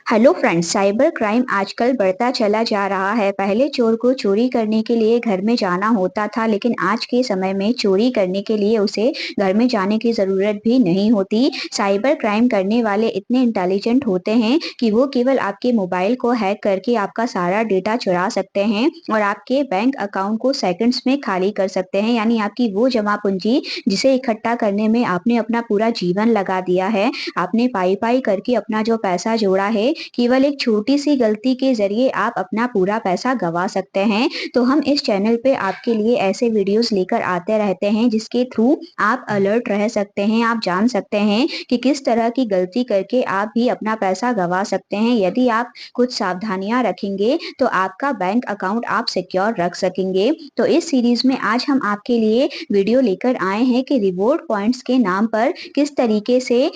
Hello friends, cyber crime आजकल बढ़ता चला जा रहा है। पहले चोर को चोरी करने के लिए घर में जाना होता था, लेकिन आज के समय में चोरी करने के लिए उसे घर में जाने की ज़रूरत भी नहीं होती। साइबर क्राइम करने वाले इतने इंटेलिजेंट होते हैं कि वो केवल आपके मोबाइल को हैक करके आपका सारा डेटा चुरा सकते हैं और आपके बैंक अकाउंट को सेकंड्स में खाली कर सकते हैं। यानी आपकी वो जमा पूंजी जिसे इकट्ठा करने में आपने अपना पूरा जीवन लगा दिया है, आपने पाई-पाई करके अपना जो पैसा जोड़ा है, केवल एक छोटी-सी गलती के ज़रिए आप अपना पूरा पैसा गँवा सकते हैं। तो हम इस चैनल पे आपके लिए ऐसे वीडियोज़ लेकर आते रहते हैं जिसके थ्रू आप अलर्ट रह सकते हैं, आप जान सकते हैं कि किस तरह की गलती करके आप भी अपना पैसा गँवा सकते हैं। यदि आप कुछ सावधानियाँ रखेंगे तो आपका बैंक अकाउंट आप सिक्योर रख सकेंगे। तो इस सीरीज़ में आज हम आपके लिए वीडियो लेकर आए हैं कि रिवॉर्ड पॉइंट्स के नाम पर किस तरीके से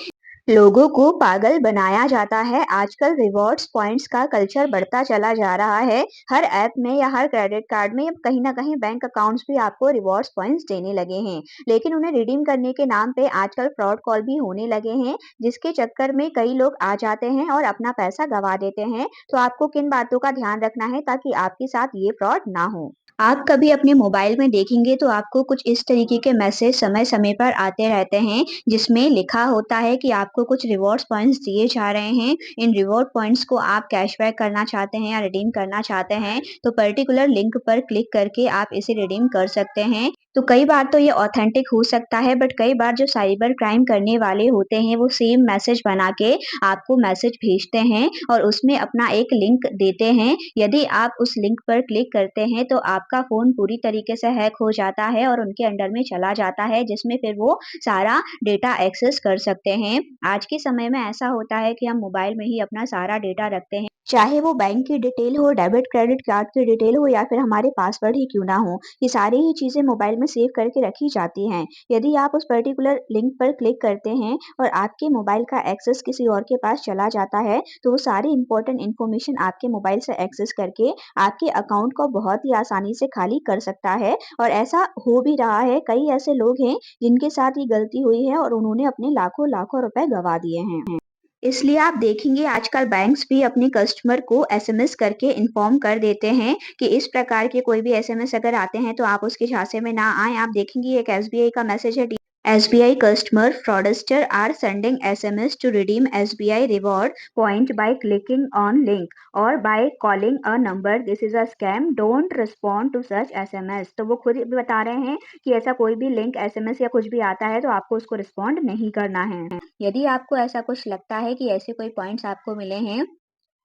लोगों को पागल बनाया जाता है। आजकल रिवॉर्ड्स पॉइंट्स का कल्चर बढ़ता चला जा रहा है। हर ऐप में या हर क्रेडिट कार्ड में कहीं न कहीं बैंक अकाउंट्स भी आपको रिवॉर्ड्स पॉइंट्स देने लगे हैं। लेकिन उन्हें रिडीम करने के नाम पे आजकल फ्रॉड कॉल भी होने लगे हैं, जिसके चक्कर में कई लोग आ जाते हैं और अपना पैसा गँवा देते हैं। तो आपको किन बातों का ध्यान रखना है ताकि आपके साथ ये फ्रॉड ना हो? आप कभी अपने मोबाइल में देखेंगे तो आपको कुछ इस तरीके के मैसेज समय-समय पर आते रहते हैं, जिसमें लिखा होता है कि आपको कुछ रिवॉर्ड्स पॉइंट्स दिए जा रहे हैं। इन रिवॉर्ड पॉइंट्स को आप कैशबैक करना चाहते हैं या रिडीम करना चाहते हैं, तो पर्टिकुलर लिंक पर क्लिक करके आप इसे रिडीम कर सकते हैं। तो कई बार तो ये ऑथेंटिक हो सकता है, बट कई बार जो साइबर क्राइम करने वाले होते हैं, वो सेम मैसेज बना के आपको मैसेज भेजते हैं और उसमें अपना एक लिंक देते हैं। यदि आप उस लिंक पर क्लिक करते हैं, तो आपका फ़ोन पूरी तरीके से हैक हो जाता है और उनके अंडर में चला जाता है, जिसमें फिर वो सारा डेटा एक्सेस कर सकते हैं। आज के समय में ऐसा होता है कि हम मोबाइल में ही अपना सारा डेटा रखते हैं, चाहे वो बैंक की डिटेल हो, डेबिट क्रेडिट कार्ड की डिटेल हो या फिर हमारे पासवर्ड ही क्यों ना हो। ये सारी ही चीज़ें मोबाइल में सेव करके रखी जाती हैं। यदि आप उस पर्टिकुलर लिंक पर क्लिक करते हैं और आपके मोबाइल का एक्सेस किसी और के पास चला जाता है, तो वो सारी इम्पोर्टेंट इन्फॉर्मेशन आपके मोबाइल से एक्सेस करके आपके अकाउंट को बहुत ही आसानी से खाली कर सकता है। और ऐसा हो भी रहा है, कई ऐसे लोग हैं जिनके साथ ये गलती हुई है और उन्होंने अपने लाखों-लाखों रुपए गँवा दिए हैं। इसलिए आप देखेंगे आजकल बैंक्स भी अपने कस्टमर को एसएमएस करके इन्फॉर्म कर देते हैं कि इस प्रकार के कोई भी एसएमएस अगर आते हैं तो आप उसके झांसे में ना आएँ। आप देखेंगे एक एसबीआई का मैसेज है, SBI customer fraudster are sending SMS to redeem SBI reward point by clicking on link or by calling a number. This is a scam. Don't respond to such SMS. तो वो खुद ही बता रहे हैं कि ऐसा कोई भी लिंक एसएमएस या कुछ भी आता है तो आपको उसको रिस्पॉन्ड नहीं करना है। यदि आपको ऐसा कुछ लगता है कि ऐसे कोई पॉइंट्स आपको मिले हैं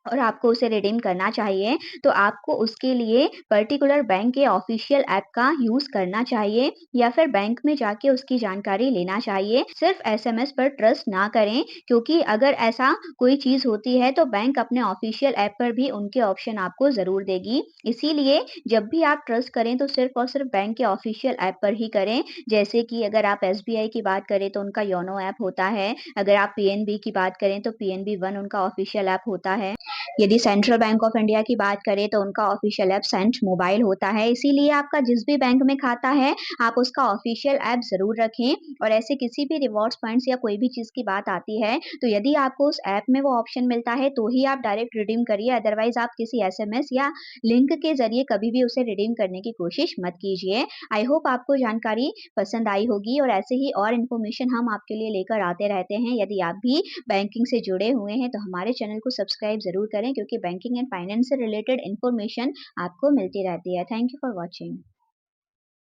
और आपको उसे रिडीम करना चाहिए, तो आपको उसके लिए पर्टिकुलर बैंक के ऑफ़िशियल ऐप का यूज़ करना चाहिए या फिर बैंक में जाके उसकी जानकारी लेना चाहिए। सिर्फ़ एसएमएस पर ट्रस्ट ना करें, क्योंकि अगर ऐसा कोई चीज़ होती है तो बैंक अपने ऑफ़िशियल ऐप पर भी उनके ऑप्शन आपको ज़रूर देगी। इसीलिए जब भी आप ट्रस्ट करें तो सिर्फ़ और सिर्फ़ बैंक के ऑफ़िशियल ऐप पर ही करें। जैसे कि अगर आप एसबीआई की बात करें तो उनका योनो ऐप होता है, अगर आप पीएनबी की बात करें तो पीएनबी वन उनका ऑफ़िशियल ऐप होता है। यदि सेंट्रल बैंक ऑफ इंडिया की बात करें तो उनका ऑफिशियल ऐप सेंट मोबाइल होता है। इसीलिए आपका जिस भी बैंक में खाता है, आप उसका ऑफिशियल ऐप ज़रूर रखें। और ऐसे किसी भी रिवॉर्ड्स पॉइंट्स या कोई भी चीज़ की बात आती है, तो यदि आपको उस ऐप में वो ऑप्शन मिलता है, तो ही आप डायरेक्ट रिडीम करिए, अदरवाइज़ आप किसी एसएमएस या लिंक के ज़रिए कभी भी उसे रिडीम करने की कोशिश मत कीजिए। आई होप आपको जानकारी पसंद आई होगी और ऐसे ही और इन्फॉर्मेशन हम आपके लिए लेकर आते रहते हैं। यदि आप भी बैंकिंग से जुड़े हुए हैं, तो हमारे चैनल को सब्सक्राइब ज़रूर करें, क्योंकि बैंकिंग एंड फाइनेंस से रिलेटेड इन्फॉर्मेशन आपको मिलती रहती है। Thank you for watching.